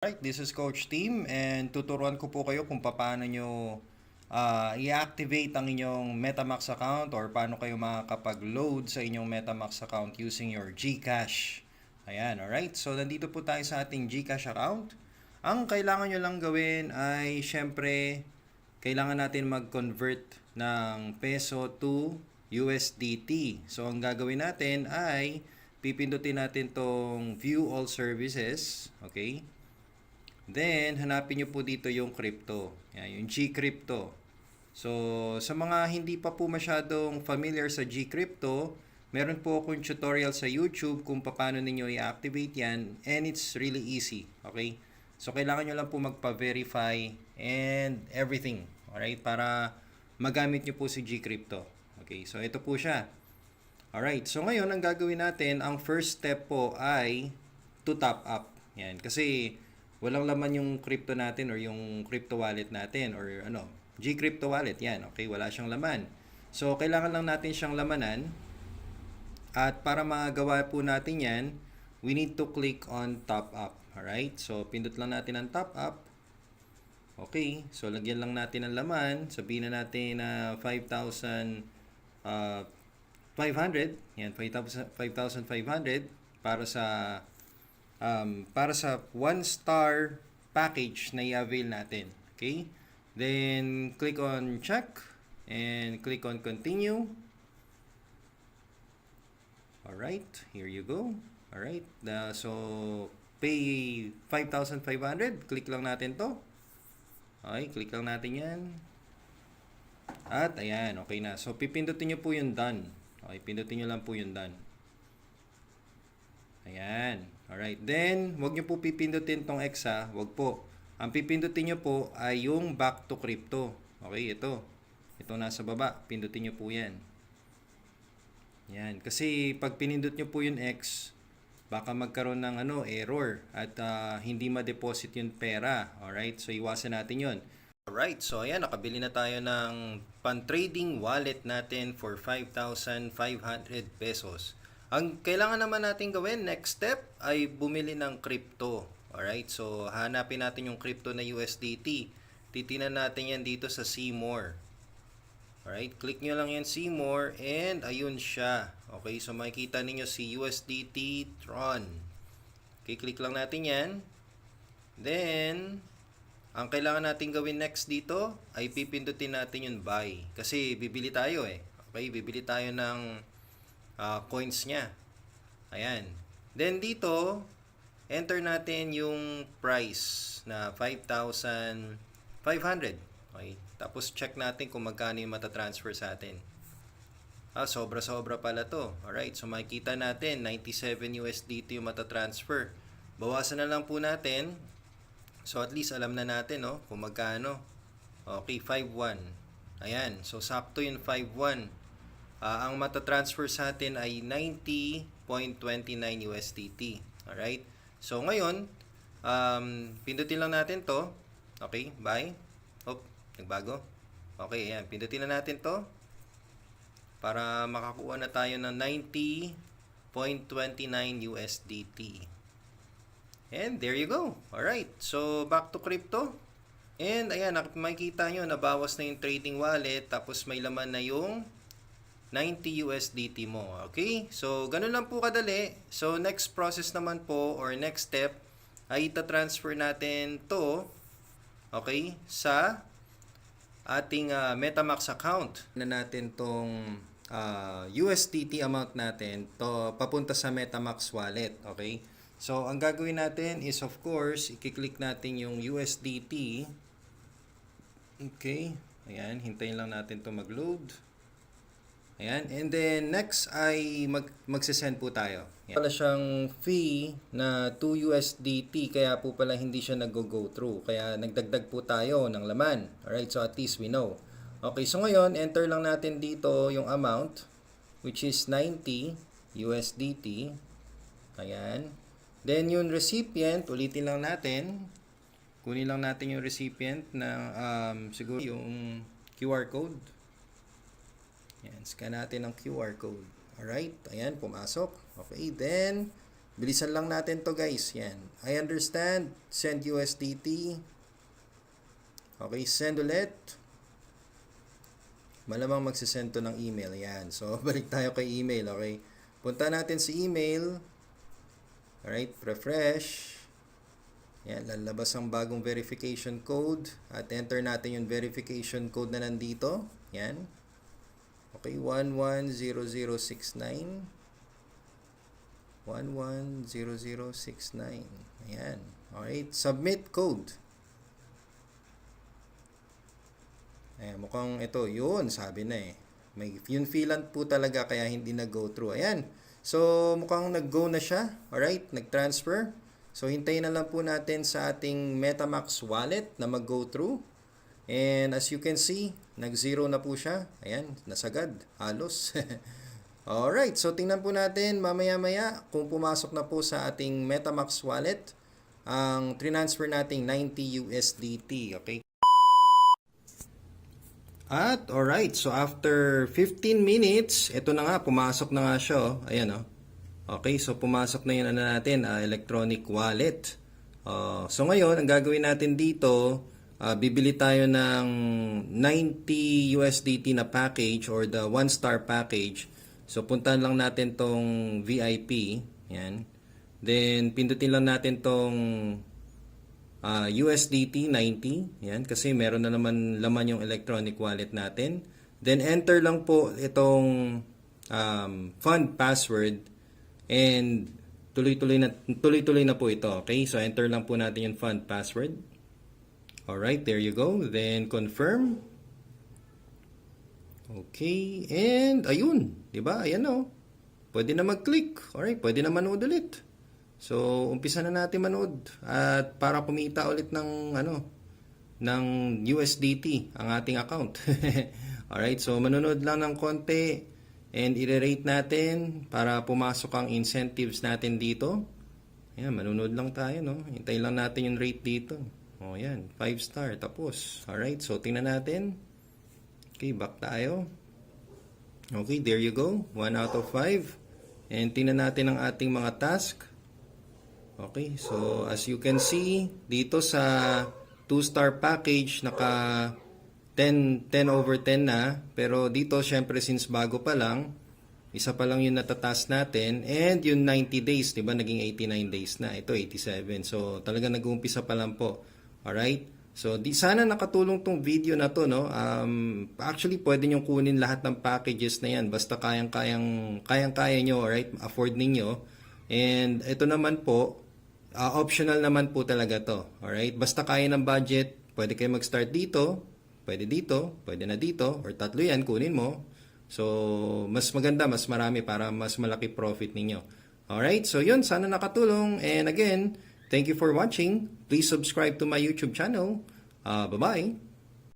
Right, this is Coach Team and tuturuan ko po kayo kung paano nyo i-activate ang inyong MetaMax account or paano kayo makakapag-load sa inyong MetaMax account using your GCash. Ayan, alright. So, nandito po tayo sa ating GCash account. Ang kailangan nyo lang gawin ay syempre, kailangan natin mag-convert ng peso to USDT. So, ang gagawin natin ay pipindutin natin tong View All Services. Okay? Then, hanapin nyo po dito yung crypto. Yan, yung G-Crypto. So, sa mga hindi pa po masyadong familiar sa G-Crypto, meron po akong tutorial sa YouTube kung paano ninyo i-activate yan. And it's really easy. Okay? So, kailangan nyo lang po magpa-verify and everything. Alright? Para magamit nyo po si G-Crypto. Okay? So, ito po siya. Alright. So, ngayon, ang gagawin natin, ang first step po ay to top up. Yan. Kasi, walang laman yung crypto natin or yung crypto wallet natin or G-Crypto wallet, yan, okay, wala siyang laman. So, kailangan lang natin siyang lamanan at para magawa po natin yan, we need to click on top up, alright? So, pindot lang natin ang top up. Okay, so lagyan lang natin ang laman, sabihin na natin na 5,500, yan, 5,500 para sa 1-star package na i-avail natin. Okay? Then, click on check and click on continue. Alright, here you go. Alright, so pay 5,500. Click lang natin to. Okay, click lang natin yan. At ayan, okay na. So, pipindutin nyo po yung done. Okay, pindutin nyo lang po yung done. Ayan. Alright. Then, wag nyo po pipindutin tong X ha. Wag po. Ang pipindutin nyo po ay yung back to crypto. Okay, ito. Ito nasa baba. Pindutin nyo po yan. Yan. Kasi pag pinindot nyo po yung X, baka magkaroon ng error at hindi ma-deposit yung pera. Alright. So, iwasan natin yon. Alright. So, ayan. Nakabili na tayo ng pan-trading wallet natin for 5,500 pesos. Ang kailangan naman natin gawin, next step, ay bumili ng crypto. Alright, so hanapin natin yung crypto na USDT. Titinan natin yan dito sa See More. Alright, click nyo lang yan See More and ayun siya. Okay, so makikita ninyo si USDT Tron. Okay, click lang natin yan. Then, ang kailangan natin gawin next dito ay pipindutin natin yung buy. Kasi bibili tayo eh. Okay, bibili tayo ng coins niya. Ayan. Then dito, enter natin yung price na 5,500. Okay. Tapos check natin kung magkano yung matatransfer sa atin. Sobra-sobra pala to. Alright. So makikita natin 97 USDT yung matatransfer. Bawasan na lang po natin. So at least alam na natin kung magkano. Okay, 5,1. Ayan. So sakto yung 5,1. Ang matatransfer sa atin ay 90.29 USDT. Alright? So, ngayon, pindutin lang natin to. Okay, buy. Nagbago. Okay, ayan. Pindutin na natin to. Para makakuha na tayo ng 90.29 USDT. And there you go. Alright. So, back to crypto. And, ayan, makikita nyo, nabawas na yung trading wallet. Tapos, may laman na yung 90 USDT mo. Okay? So, ganun lang po kadali. So, next process naman po or next step ay ita-transfer natin to, okay, sa ating MetaMax account na natin tong USDT amount natin to papunta sa MetaMax wallet. Okay? So, ang gagawin natin is of course, i-click natin yung USDT. Okay? Ayan, hintayin lang natin to mag-load. Ayan. And then, next ay magsisend po tayo. Ayan. Pala siyang fee na 2 USDT, kaya po pala hindi siya nag-go through. Kaya nagdagdag po tayo ng laman. Alright, so at least we know. Okay, so ngayon, enter lang natin dito yung amount, which is 90 USDT. Ayan. Then, yung recipient, ulitin lang natin. Kunin lang natin yung recipient na siguro yung QR code. Yan, scan natin ang QR code. Alright, ayan, pumasok. Okay, then, Bilisan lang natin to guys. Yan. I understand. Send USDT. Okay, send ulit. Malamang magsisend to ng email. Yan. So, balik tayo kay email. Okay. Punta natin sa email. Alright, refresh. Yan, lalabas ang bagong verification code. At enter natin yung verification code na nandito. Yan. Okay, 110069. 110069. Ayan. Alright. Submit code. Ayan. Mukhang ito. Yun. Sabi na eh. May yun feelant po talaga kaya hindi nag-go through. Ayan. So, mukhang nag-go na siya. Alright. Nag-transfer. So, hintayin na lang po natin sa ating MetaMask wallet na mag-go through. And as you can see, nag-zero na po siya. Ayan. Nasagad. Halos. Alright, so tingnan po natin mamaya-maya kung pumasok na po sa ating MetaMask wallet ang transfer nating 90 USDT, okay? At alright, so after 15 minutes, ito na nga, pumasok na nga siya, oh. Ayan, oh. Okay, so pumasok na yun na natin, electronic wallet. So ngayon, ang gagawin natin dito, bibili tayo ng 90 USDT na package or the 1-star package. So, puntahan lang natin tong VIP. Yan. Then, pindutin lang natin tong USDT 90. Yan. Kasi meron na naman laman yung electronic wallet natin. Then, enter lang po itong fund password. And, tuloy-tuloy na po ito. Okay? So, enter lang po natin yung fund password. Alright, there you go. Then, confirm. Okay, and ayun, 'di ba? Ayan oh. Pwede na mag-click. Alright, pwede na manood ulit. So, umpisa na natin manood at para kumita ulit ng ng USDT ang ating account. Alright, so manonood lang ng konti and i-rate natin para pumasok ang incentives natin dito. Ayan, manonood lang tayo, no? Hintayin lang natin yung rate dito. Oh, yan, 5 star tapos. Alright, so tingnan natin. Okay, back tayo. Okay, there you go. 1 out of 5. And tingnan natin ang ating mga task. Okay, so as you can see, dito sa 2-star package, naka 10 over 10 na. Pero dito, syempre, since bago pa lang, isa pa lang yung natatask natin. And yung 90 days, diba, naging 89 days na. Ito, 87. So, talaga nag-uumpisa pa lang po. Alright? So, sana nakatulong tong video na to, no? Actually, pwede nyo kunin lahat ng packages na yan. Basta kayang-kaya nyo, right? Afford ninyo. And ito naman po, optional naman po talaga to. Alright? Basta kaya ng budget, pwede kayo mag-start dito, pwede na dito, or tatlo yan, kunin mo. So, mas maganda, mas marami para mas malaki profit ninyo. Alright? So, yun. Sana nakatulong. And again, thank you for watching. Please subscribe to my YouTube channel. Bye-bye.